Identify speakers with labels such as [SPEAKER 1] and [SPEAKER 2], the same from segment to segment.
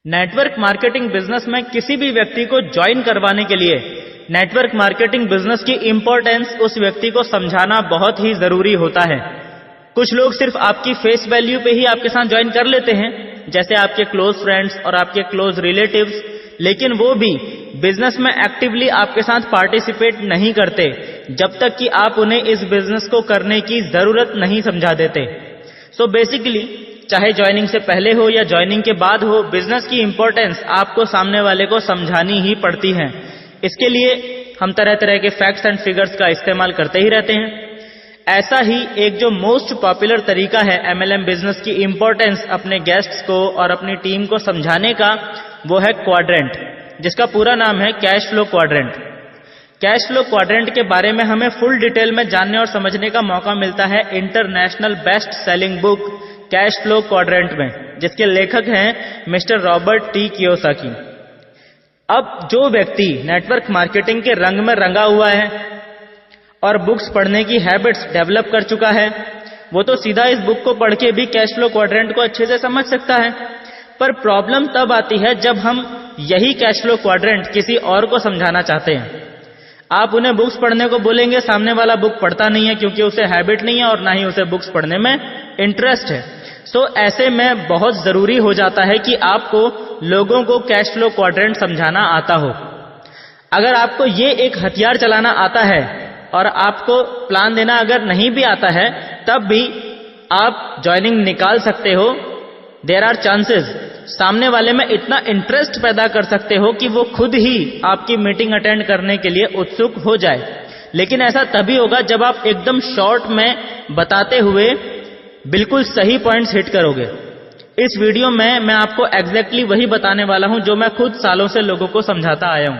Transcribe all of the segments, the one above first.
[SPEAKER 1] Network marketing business में किसी भी व्यक्ति को ज्वाइन करवाने के लिए नेटवर्क मार्केटिंग बिजनेस की इंपॉर्टेंस उस व्यक्ति को समझाना बहुत ही जरूरी होता है। कुछ लोग सिर्फ आपकी फेस वैल्यू पे ही आपके साथ ज्वाइन कर लेते हैं, जैसे आपके क्लोज फ्रेंड्स और आपके क्लोज रिलेटिव्स, लेकिन वो भी बिजनेस में एक्टिवली आपके साथ पार्टिसिपेट नहीं करते जब तक कि आप उन्हें इस बिजनेस को करने की जरूरत नहीं समझा देते। सो बेसिकली चाहे ज्वाइनिंग से पहले हो या ज्वाइनिंग के बाद हो, बिजनेस की इंपॉर्टेंस आपको सामने वाले को समझानी ही पड़ती है। इसके लिए हम तरह तरह के फैक्ट्स एंड फिगर्स का इस्तेमाल करते ही रहते हैं। ऐसा ही एक जो मोस्ट पॉपुलर तरीका है एमएलएम बिजनेस की इंपॉर्टेंस अपने गेस्ट्स को और अपनी टीम को समझाने का, वो है क्वाड्रेंट, जिसका पूरा नाम है cash flow quadrant. Cash flow quadrant के बारे में हमें फुल डिटेल में जानने और समझने का मौका मिलता है international best selling book cash flow quadrant में, जिसके लेखक हैं मिस्टर रॉबर्ट टी कियोसाकी। अब जो व्यक्ति नेटवर्क मार्केटिंग के रंग में रंगा हुआ है और बुक्स पढ़ने की हैबिट्स डेवलप कर चुका है, वो तो सीधा इस बुक को पढ़ के भी कैश फ्लो क्वाड्रेंट को अच्छे से समझ सकता है। पर प्रॉब्लम तब आती है जब हम यही कैश फ्लो क्वाड्रेंट किसी और को समझाना चाहते हैं। आप उन्हें बुक्स पढ़ने को बोलेंगे, सामने वाला बुक पढ़ता नहीं है क्योंकि उसे हैबिट नहीं है और ना ही उसे बुक्स पढ़ने में इंटरेस्ट है। सो ऐसे में बहुत जरूरी हो जाता है कि आपको लोगों को कैश फ्लो क्वाड्रेंट समझाना आता हो। अगर आपको ये एक हथियार चलाना आता है और आपको प्लान देना अगर नहीं भी आता है, तब भी आप ज्वाइनिंग निकाल सकते हो। देयर आर चांसेस, सामने वाले में इतना इंटरेस्ट पैदा कर सकते हो कि वो खुद ही आपकी मीटिंग अटेंड करने के लिए उत्सुक हो जाए। लेकिन ऐसा तभी होगा जब आप एकदम शॉर्ट में बताते हुए बिल्कुल सही पॉइंट्स हिट करोगे। इस वीडियो में मैं आपको एग्जैक्टली वही बताने वाला हूं जो मैं खुद सालों से लोगों को समझाता आया हूं।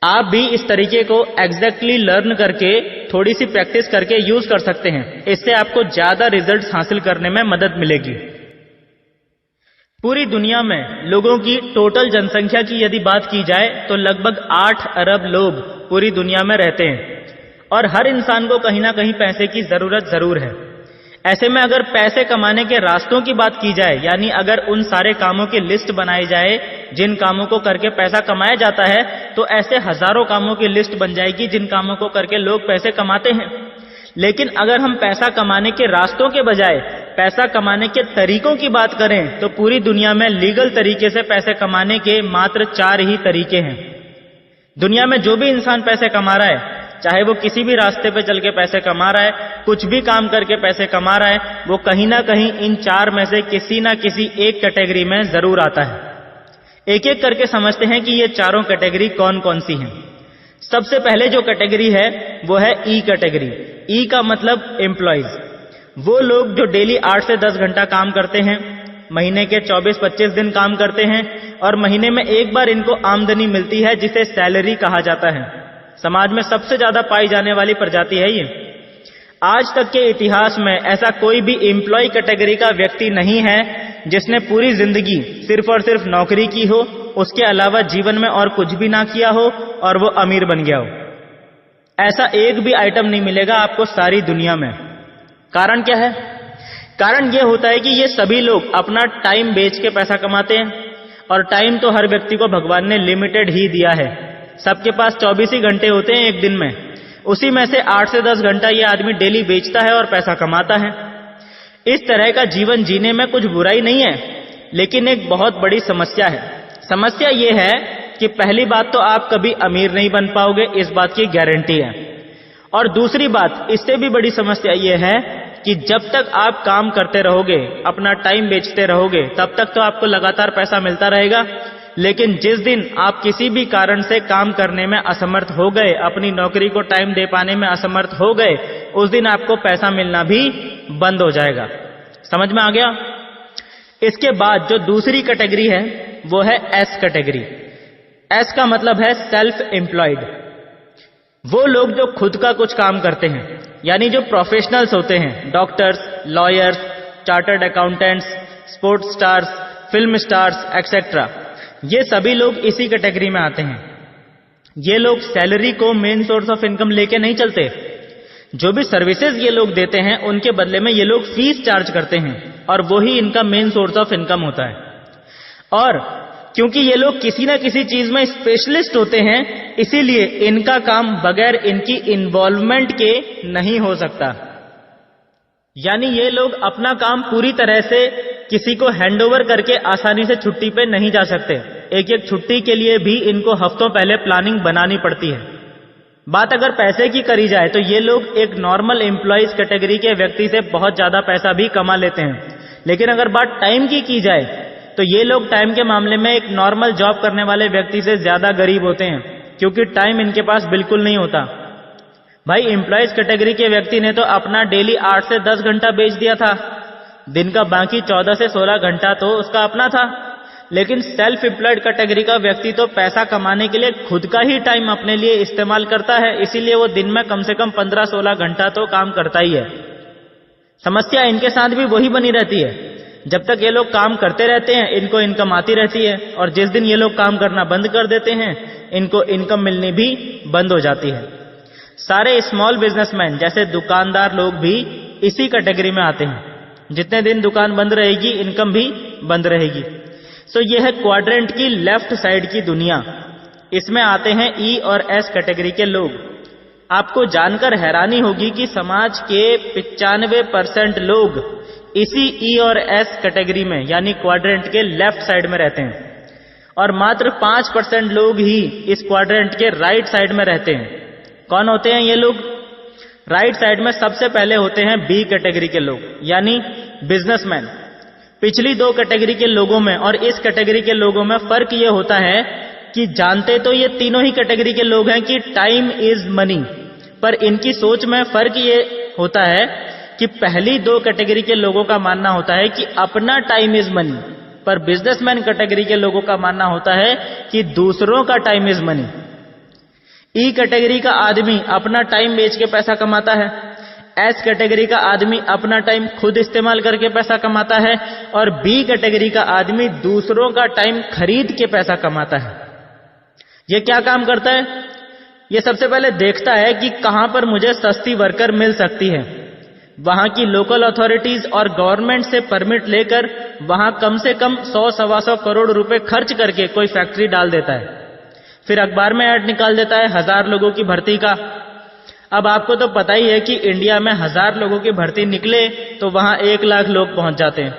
[SPEAKER 1] आप भी इस तरीके को एग्जैक्टली लर्न करके थोड़ी सी प्रैक्टिस करके यूज कर सकते हैं। इससे आपको ज्यादा रिजल्ट्स हासिल करने में मदद मिलेगी। पूरी दुनिया में लोगों की टोटल जनसंख्या की यदि बात की जाए तो लगभग 8 अरब लोग पूरी दुनिया में रहते हैं और हर इंसान को कहीं ना कहीं पैसे की जरूरत जरूर है। ऐसे में अगर पैसे कमाने के रास्तों की बात की जाए, यानी अगर उन सारे कामों की लिस्ट बनाई जाए जिन कामों को करके पैसा कमाया जाता है, तो ऐसे हजारों कामों की लिस्ट बन जाएगी जिन कामों को करके लोग पैसे कमाते हैं। लेकिन अगर हम पैसा कमाने के रास्तों के बजाय पैसा कमाने के तरीकों की बात करें, तो पूरी दुनिया में लीगल तरीके से पैसे कमाने के मात्र 4 ही तरीके हैं। दुनिया में जो भी इंसान पैसे कमा रहा है, चाहे वो किसी भी रास्ते पे चल के पैसे कमा रहा है, कुछ भी काम करके पैसे कमा रहा है, वो कहीं ना कहीं इन 4 में से किसी ना किसी एक कैटेगरी में जरूर आता है। एक एक करके समझते हैं कि ये चारों कैटेगरी कौन कौन सी हैं। सबसे पहले जो कैटेगरी है वो है ई कैटेगरी। ई का मतलब एम्प्लॉइज, वो लोग जो डेली 8 से 10 घंटा काम करते हैं, महीने के 24-25 दिन काम करते हैं और महीने में एक बार इनको आमदनी मिलती है जिसे सैलरी कहा जाता है। समाज में सबसे ज्यादा पाई जाने वाली प्रजाति है ये। आज तक के इतिहास में ऐसा कोई भी एम्प्लॉय कैटेगरी का व्यक्ति नहीं है जिसने पूरी जिंदगी सिर्फ और सिर्फ नौकरी की हो, उसके अलावा जीवन में और कुछ भी ना किया हो और वो अमीर बन गया हो। ऐसा एक भी आइटम नहीं मिलेगा आपको सारी दुनिया में। कारण क्या है? कारण ये होता है कि ये सभी लोग अपना टाइम बेच के पैसा कमाते हैं और टाइम तो हर व्यक्ति को भगवान ने लिमिटेड ही दिया है। सबके पास 24 ही घंटे होते हैं एक दिन में, उसी में से 8 से 10 घंटा ये आदमी डेली बेचता है और पैसा कमाता है। इस तरह का जीवन जीने में कुछ बुराई नहीं है, लेकिन एक बहुत बड़ी समस्या है। समस्या ये है कि पहली बात तो आप कभी अमीर नहीं बन पाओगे, इस बात की गारंटी है। और दूसरी बात, इससे भी बड़ी समस्या ये है कि जब तक आप काम करते रहोगे, अपना टाइम बेचते रहोगे, तब तक तो आपको लगातार पैसा मिलता रहेगा। लेकिन जिस दिन आप किसी भी कारण से काम करने में असमर्थ हो गए, अपनी नौकरी को टाइम दे पाने में असमर्थ हो गए, उस दिन आपको पैसा मिलना भी बंद हो जाएगा। समझ में आ गया? इसके बाद जो दूसरी कैटेगरी है वो है एस कैटेगरी। एस का मतलब है सेल्फ एम्प्लॉयड। वो लोग जो खुद का कुछ काम करते हैं, यानी जो प्रोफेशनल्स होते हैं, doctors, lawyers, chartered accountants, sports stars, film stars etcetera, ये सभी लोग इसी कैटेगरी में आते हैं। ये लोग सैलरी को मेन सोर्स ऑफ इनकम लेके नहीं चलते। जो भी सर्विसेज ये लोग देते हैं उनके बदले में ये लोग फीस चार्ज करते हैं और वही इनका मेन सोर्स ऑफ इनकम होता है। और क्योंकि ये लोग किसी ना किसी चीज में स्पेशलिस्ट होते हैं, इसीलिए इनका काम बगैर इनकी इन्वॉल्वमेंट के नहीं हो सकता। यानी ये लोग अपना काम पूरी तरह से किसी को हैंडओवर करके आसानी से छुट्टी पे नहीं जा सकते। एक एक छुट्टी के लिए भी इनको हफ्तों पहले प्लानिंग बनानी पड़ती है। बात अगर पैसे की करी जाए तो ये लोग एक नॉर्मल एम्प्लॉइज कैटेगरी के व्यक्ति से बहुत ज्यादा पैसा भी कमा लेते हैं। लेकिन अगर बात टाइम की जाए तो ये लोग टाइम के मामले में एक नॉर्मल जॉब करने वाले व्यक्ति से ज्यादा गरीब होते हैं, क्योंकि टाइम इनके पास बिल्कुल नहीं होता। भाई एम्प्लॉइज कैटेगरी के व्यक्ति ने तो अपना डेली 8 से 10 घंटा बेच दिया था, दिन का बाकी 14 से 16 घंटा तो उसका अपना था। लेकिन सेल्फ एम्प्लॉयड कैटेगरी का व्यक्ति तो पैसा कमाने के लिए खुद का ही टाइम अपने लिए इस्तेमाल करता है, इसीलिए वो दिन में कम से कम 15-16 घंटा तो काम करता ही है। समस्या इनके साथ भी वही बनी रहती है, जब तक ये लोग काम करते रहते हैं इनको इनकम आती रहती है, और जिस दिन ये लोग काम करना बंद कर देते हैं इनको इनकम मिलनी भी बंद हो जाती है। सारे स्मॉल बिजनेसमैन जैसे दुकानदार लोग भी इसी कैटेगरी में आते हैं। जितने दिन दुकान बंद रहेगी इनकम भी बंद रहेगी। सो ये है क्वाड्रेंट की लेफ्ट साइड की दुनिया। इसमें आते हैं ई और एस कैटेगरी के लोग। आपको जानकर हैरानी होगी कि समाज के 95% लोग इसी ई और एस कैटेगरी में यानी क्वाड्रेंट के लेफ्ट साइड में रहते हैं, और मात्र 5% लोग ही इस क्वाड्रेंट के राइट साइड में रहते हैं। कौन होते हैं ये लोग? राइट साइड में सबसे पहले होते हैं बी कैटेगरी के लोग यानी बिजनेसमैन। पिछली 2 कैटेगरी के लोगों में और इस कैटेगरी के लोगों में फर्क ये होता है कि जानते तो ये तीनों ही कैटेगरी के लोग हैं कि टाइम इज मनी, पर इनकी सोच में फर्क ये होता है कि पहली 2 कैटेगरी के लोगों का मानना होता है कि अपना टाइम इज मनी, पर बिजनेसमैन कैटेगरी के लोगों का मानना होता है कि दूसरों का time is money. E category का आदमी अपना टाइम बेच के पैसा कमाता है, एस कैटेगरी का आदमी अपना टाइम खुद इस्तेमाल करके पैसा कमाता है, और बी कैटेगरी का आदमी दूसरों का टाइम खरीद के पैसा कमाता है। ये क्या काम करता है? ये सबसे पहले देखता है कि कहां पर मुझे सस्ती वर्कर मिल सकती है, वहां की लोकल अथॉरिटीज और गवर्नमेंट से परमिट लेकर वहां कम से कम 100-125 करोड़ रुपए खर्च करके कोई फैक्ट्री डाल देता है। फिर अखबार में ऐड निकाल देता है 1000 लोगों की भर्ती का। अब आपको तो पता ही है कि इंडिया में 1000 लोगों की भर्ती निकले तो वहां 1 लाख लोग पहुंच जाते हैं।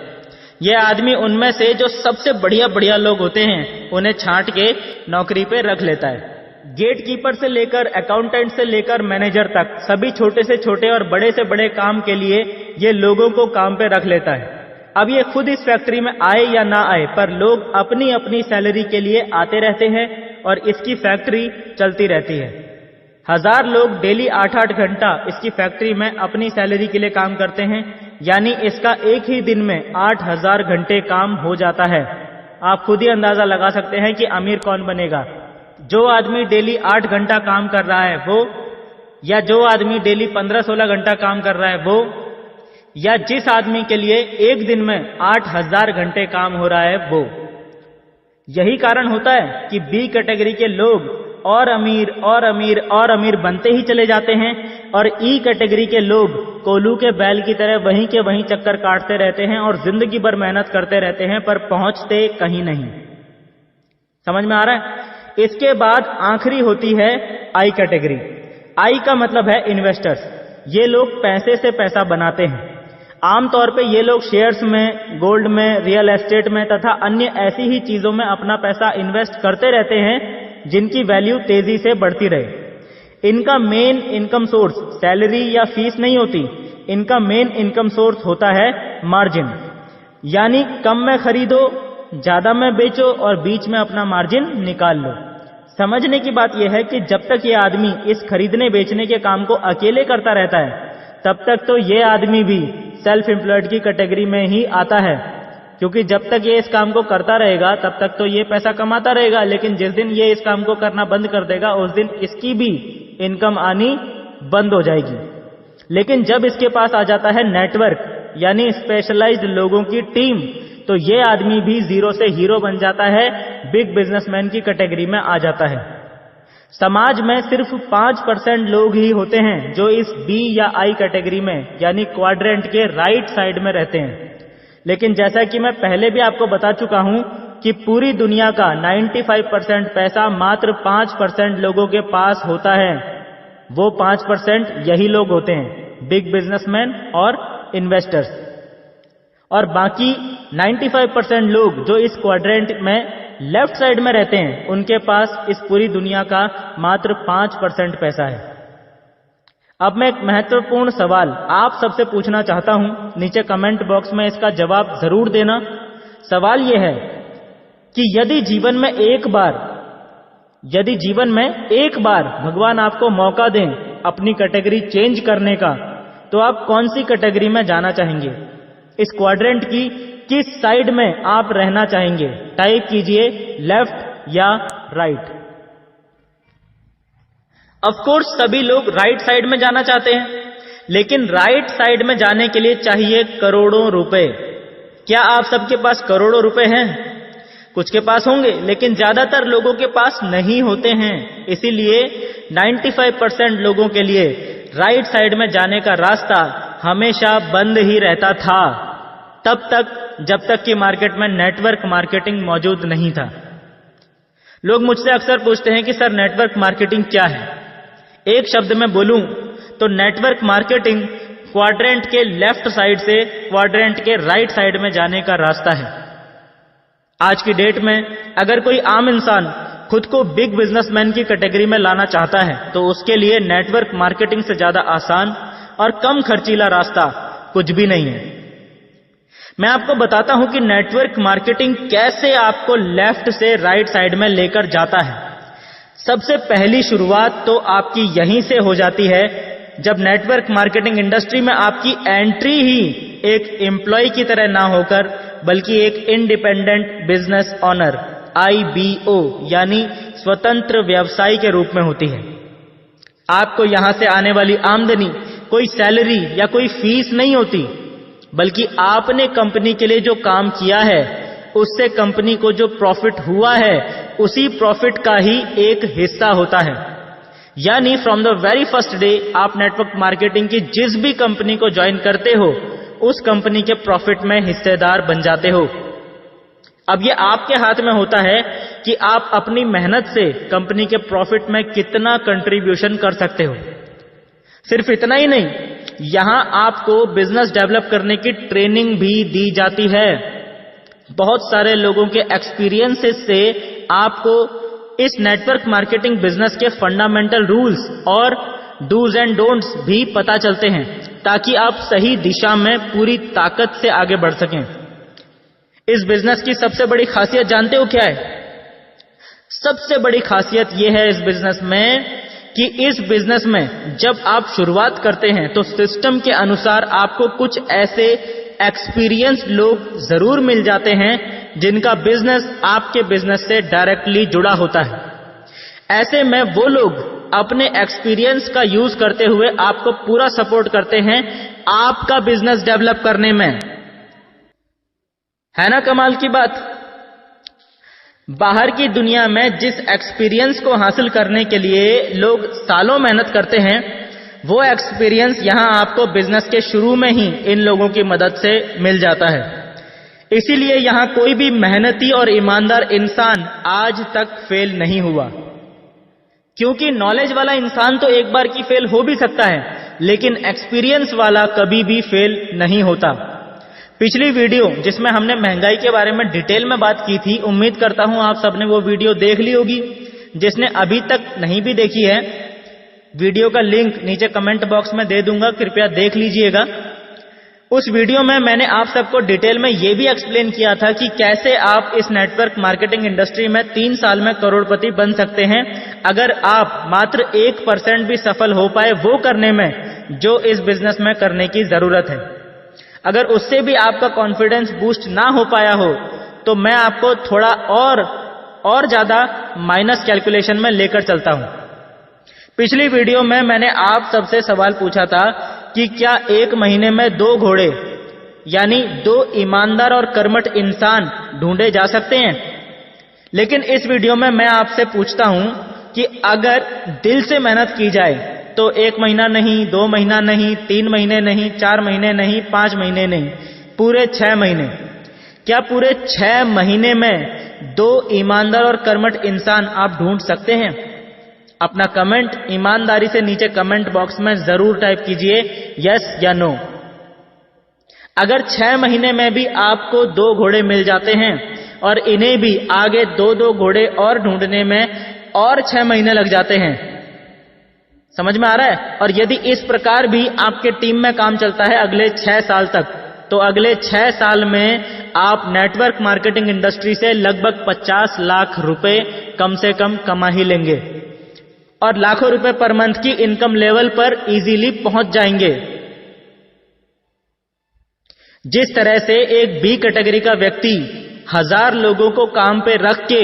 [SPEAKER 1] यह आदमी उनमें से जो सबसे बढ़िया लोग होते हैं उन्हें छांट के नौकरी पे रख लेता है। गेट कीपर से लेकर अकाउंटेंट से लेकर मैनेजर तक सभी छोटे से छोटे और बड़े से बड़े काम के लिए ये लोगों को काम पे रख लेता है। अब ये खुद इस फैक्ट्री में आए या ना आए, पर लोग अपनी अपनी सैलरी के लिए आते रहते हैं और इसकी फैक्ट्री चलती रहती है। 1000 लोग डेली 8-8 घंटा इसकी फैक्ट्री में अपनी सैलरी के लिए काम करते हैं, यानी इसका एक ही दिन में 8000 घंटे काम हो जाता है। आप खुद ही अंदाजा लगा सकते हैं कि अमीर कौन बनेगा, जो आदमी डेली 8 घंटा काम कर रहा है वो, या जो आदमी डेली 15-16 घंटा काम कर रहा है वो, या जिस आदमी के लिए एक दिन में 8000 घंटे काम हो रहा है वो। यही कारण होता है कि बी कैटेगरी के लोग और अमीर और अमीर और अमीर बनते ही चले जाते हैं, और ई कैटेगरी के लोग कोल्हू के बैल की तरह वहीं के वहीं चक्कर काटते रहते हैं और जिंदगी भर मेहनत करते रहते हैं, पर पहुंचते कहीं नहीं। समझ में आ रहा है? इसके बाद आखिरी होती है आई कैटेगरी। आई का मतलब है इन्वेस्टर्स। ये लोग पैसे से पैसा बनाते हैं। आमतौर पे ये लोग शेयर्स में, गोल्ड में, रियल एस्टेट में तथा अन्य ऐसी ही चीजों में अपना पैसा इन्वेस्ट करते रहते हैं जिनकी वैल्यू तेजी से बढ़ती रहे। इनका मेन इनकम सोर्स सैलरी या फीस नहीं होती, इनका मेन इनकम सोर्स होता है मार्जिन, यानी कम में खरीदो, ज्यादा में बेचो और बीच में अपना मार्जिन निकाल लो। समझने की बात यह है कि जब तक ये आदमी इस खरीदने बेचने के काम को अकेले करता रहता है तब तक तो ये आदमी भी सेल्फ एम्प्लॉयड की कैटेगरी में ही आता है, क्योंकि जब तक ये इस काम को करता रहेगा तब तक तो ये पैसा कमाता रहेगा, लेकिन जिस दिन ये इस काम को करना बंद कर देगा उस दिन इसकी भी इनकम आनी बंद हो जाएगी। लेकिन जब इसके पास आ जाता है नेटवर्क यानी स्पेशलाइज्ड लोगों की टीम, तो ये आदमी भी जीरो से हीरो बन जाता है, बिग बिजनेसमैन की कैटेगरी में आ जाता है। समाज में सिर्फ 5% लोग ही होते हैं जो इस बी या आई कैटेगरी में यानी क्वाड्रेंट के राइट साइड में रहते हैं। लेकिन जैसा कि मैं पहले भी आपको बता चुका हूं, कि पूरी दुनिया का 95% पैसा मात्र 5% लोगों के पास होता है। वो 5% यही लोग होते हैं, बिग बिजनेसमैन और इन्वेस्टर्स। और बाकी 95% लोग जो इस क्वाड्रेंट में लेफ्ट साइड में रहते हैं, उनके पास इस पूरी दुनिया का मात्र 5% पैसा है। अब मैं एक महत्वपूर्ण सवाल आप सबसे पूछना चाहता हूं, नीचे कमेंट बॉक्स में इसका जवाब जरूर देना। सवाल यह है कि यदि जीवन में एक बार भगवान आपको मौका दें अपनी कैटेगरी चेंज करने का, तो आप कौन सी कैटेगरी में जाना चाहेंगे? इस क्वाड्रेंट की किस साइड में आप रहना चाहेंगे? टाइप कीजिए लेफ्ट या राइट। ऑफ कोर्स सभी लोग राइट साइड में जाना चाहते हैं, लेकिन राइट साइड में जाने के लिए चाहिए करोड़ों रुपए। क्या आप सबके पास करोड़ों रुपए हैं? कुछ के पास होंगे, लेकिन ज्यादातर लोगों के पास नहीं होते हैं। इसीलिए 95% लोगों के लिए राइट साइड में जाने का रास्ता हमेशा बंद ही रहता था, तब तक जब तक कि मार्केट में नेटवर्क मार्केटिंग मौजूद नहीं था। लोग मुझसे अक्सर पूछते हैं कि सर नेटवर्क मार्केटिंग क्या है? एक शब्द में बोलूं तो नेटवर्क मार्केटिंग क्वाड्रेंट के लेफ्ट साइड से क्वाड्रेंट के राइट साइड में जाने का रास्ता है। आज की डेट में अगर कोई आम इंसान खुद को बिग बिजनेसमैन की कैटेगरी में लाना चाहता है, तो उसके लिए नेटवर्क मार्केटिंग से ज्यादा आसान और कम खर्चीला रास्ता कुछ भी नहीं है। मैं आपको बताता हूं कि नेटवर्क मार्केटिंग कैसे आपको लेफ्ट से राइट साइड में लेकर जाता है। सबसे पहली शुरुआत तो आपकी यहीं से हो जाती है, जब नेटवर्क मार्केटिंग इंडस्ट्री में आपकी एंट्री ही एक एम्प्लॉय की तरह ना होकर बल्कि एक इंडिपेंडेंट बिजनेस ऑनर IBO यानी स्वतंत्र व्यवसायी के रूप में होती है। आपको यहां से आने वाली आमदनी कोई सैलरी या कोई फीस नहीं होती, बल्कि आपने कंपनी के लिए जो काम किया है उससे कंपनी को जो प्रॉफिट हुआ है उसी प्रॉफिट का ही एक हिस्सा होता है। यानी from the very first day आप नेटवर्क मार्केटिंग की जिस भी कंपनी को ज्वाइन करते हो, उस कंपनी के प्रॉफिट में हिस्सेदार बन जाते हो। अब ये आपके हाथ में होता है कि आप अपनी मेहनत से कंपनी के प्रॉफिट में कितना कंट्रीब्यूशन कर सकते हो। सिर्फ इतना ही नहीं, यहां आपको बिजनेस डेवलप करने की ट्रेनिंग भी दी जाती है। बहुत सारे लोगों के एक्सपीरियंसेस से आपको इस नेटवर्क मार्केटिंग बिजनेस के फंडामेंटल रूल्स और डूज एंड डोंट्स भी पता चलते हैं, ताकि आप सही दिशा में पूरी ताकत से आगे बढ़ सकें। इस बिजनेस की सबसे बड़ी खासियत जानते हो क्या है? सबसे बड़ी खासियत यह है इस बिजनेस में कि इस बिजनेस में जब आप शुरुआत करते हैं तो सिस्टम के अनुसार आपको कुछ ऐसे एक्सपीरियंस लोग जरूर मिल जाते हैं जिनका बिजनेस आपके बिजनेस से डायरेक्टली जुड़ा होता है। ऐसे में वो लोग अपने एक्सपीरियंस का यूज करते हुए आपको पूरा सपोर्ट करते हैं आपका बिजनेस डेवलप करने में। है ना कमाल की बात? बाहर की दुनिया में जिस एक्सपीरियंस को हासिल करने के लिए लोग सालों मेहनत करते हैं, वो एक्सपीरियंस यहां आपको बिजनेस के शुरू में ही इन लोगों की मदद से मिल जाता है। इसीलिए यहां कोई भी मेहनती और ईमानदार इंसान आज तक फेल नहीं हुआ, क्योंकि नॉलेज वाला इंसान तो एक बार की फेल हो भी सकता है, लेकिन एक्सपीरियंस वाला कभी भी फेल नहीं होता। पिछली वीडियो जिसमें हमने महंगाई के बारे में डिटेल में बात की थी, उम्मीद करता हूं आप सबने वो वीडियो देख ली होगी। जिसने अभी तक नहीं भी देखी है, वीडियो का लिंक नीचे कमेंट बॉक्स में दे दूंगा, कृपया देख लीजिएगा। उस वीडियो में मैंने आप सबको डिटेल में यह भी एक्सप्लेन किया था कि कैसे आप इस नेटवर्क मार्केटिंग इंडस्ट्री में 3 साल में करोड़पति बन सकते हैं, अगर आप मात्र 1% भी सफल हो पाए वो करने में जो इस बिजनेस में करने की जरूरत है। अगर उससे भी आपका कॉन्फिडेंस बूस्ट ना हो पाया हो, तो मैं आपको थोड़ा और ज्यादा माइनस कैलकुलेशन में लेकर चलता हूं। पिछली वीडियो में मैंने आप सबसे सवाल पूछा था कि क्या 1 महीने में 2 घोड़े यानी 2 ईमानदार और कर्मठ इंसान ढूंढे जा सकते हैं। लेकिन इस वीडियो में मैं आपसे पूछता हूं कि अगर दिल से मेहनत की जाए तो 1 महीना नहीं, 2 महीना नहीं, 3 महीने नहीं, 4 महीने नहीं, 5 महीने नहीं, पूरे 6 महीने, क्या पूरे 6 महीने में 2 ईमानदार और कर्मठ इंसान आप ढूंढ सकते हैं? अपना कमेंट ईमानदारी से नीचे कमेंट बॉक्स में जरूर टाइप कीजिए यस या नो। अगर 6 महीने में भी आपको 2 घोड़े मिल जाते हैं और इन्हें भी आगे 2-2 घोड़े और ढूंढने में और 6 महीने लग जाते हैं, समझ में आ रहा है? और यदि इस प्रकार भी आपके टीम में काम चलता है अगले 6 साल तक, तो अगले 6 साल में आप नेटवर्क मार्केटिंग इंडस्ट्री से लगभग 50 लाख रुपए कम से कम कमा ही लेंगे और लाखों रुपए पर मंथ की इनकम लेवल पर इजीली पहुंच जाएंगे। जिस तरह से एक बी कैटेगरी का व्यक्ति 1000 लोगों को काम पे रख के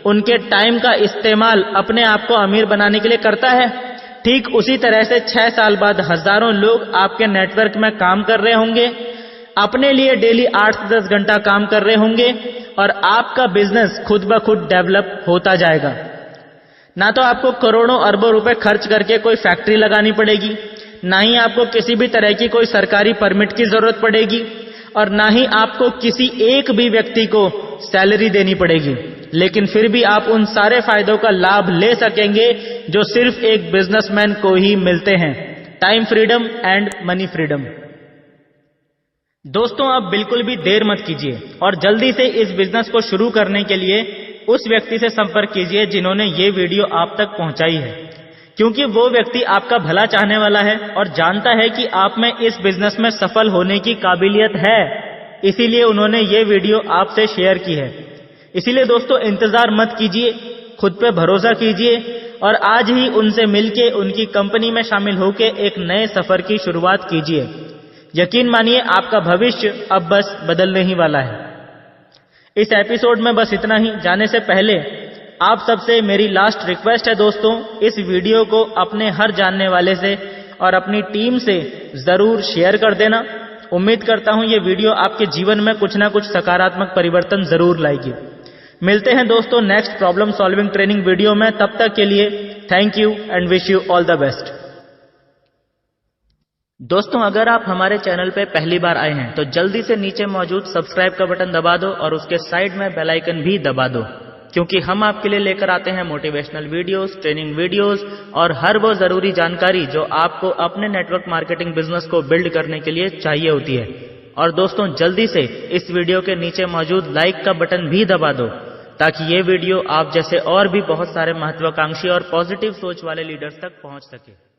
[SPEAKER 1] उनके टाइम का इस्तेमाल अपने आप को अमीर बनाने के लिए करता है, ठीक उसी तरह से 6 साल बाद हजारों लोग आपके नेटवर्क में काम कर रहे होंगे, अपने लिए डेली 8 से 10 घंटा काम कर रहे होंगे और आपका बिजनेस खुद ब खुद डेवलप होता जाएगा। ना तो आपको करोड़ों अरबों रुपए खर्च करके कोई फैक्ट्री लगानी पड़ेगी, ना ही आपको किसी भी तरह की कोई सरकारी परमिट की जरूरत पड़ेगी और ना ही आपको किसी एक भी व्यक्ति को सैलरी देनी पड़ेगी, लेकिन फिर भी आप उन सारे फायदों का लाभ ले सकेंगे जो सिर्फ एक बिजनेसमैन को ही मिलते हैं, time freedom and money freedom. दोस्तों, आप बिल्कुल भी देर मत कीजिए और जल्दी से इस बिजनेस को शुरू करने के लिए उस व्यक्ति से संपर्क कीजिए जिन्होंने ये वीडियो आप तक पहुंचाई है, क्योंकि वो व्यक्ति आपका भला चाहने वाला है और जानता है कि आप में इस बिजनेस में सफल होने की काबिलियत है, इसीलिए उन्होंने ये वीडियो आपसे शेयर की है। इसीलिए दोस्तों, इंतजार मत कीजिए, खुद पे भरोसा कीजिए और आज ही उनसे मिलके उनकी कंपनी में शामिल होके एक नए सफर की शुरुआत कीजिए। यकीन मानिए, आपका भविष्य अब बस बदलने ही वाला है। इस एपिसोड में बस इतना ही। जाने से पहले आप सबसे मेरी लास्ट रिक्वेस्ट है दोस्तों, इस वीडियो को अपने हर जानने वाले से और अपनी टीम से जरूर शेयर कर देना। उम्मीद करता हूं ये वीडियो आपके जीवन में कुछ ना कुछ सकारात्मक परिवर्तन जरूर लाएगी। मिलते हैं दोस्तों next problem solving training video में। तब तक के लिए thank you and wish you all the best. दोस्तों, अगर आप हमारे चैनल पे पहली बार आए हैं तो जल्दी से नीचे मौजूद सब्सक्राइब का बटन दबा दो और उसके साइड में बेल आइकन भी दबा दो, क्योंकि हम आपके लिए लेकर आते हैं मोटिवेशनल वीडियोस, ट्रेनिंग वीडियोस और हर वो जरूरी जानकारी जो आपको अपने नेटवर्क मार्केटिंग बिजनेस को बिल्ड करने के लिए चाहिए होती है। और दोस्तों, जल्दी से इस वीडियो के नीचे मौजूद लाइक का बटन भी दबा दो, ताकि ये वीडियो आप जैसे और भी बहुत सारे महत्वाकांक्षी और पॉजिटिव सोच वाले लीडर्स तक पहुंच सके।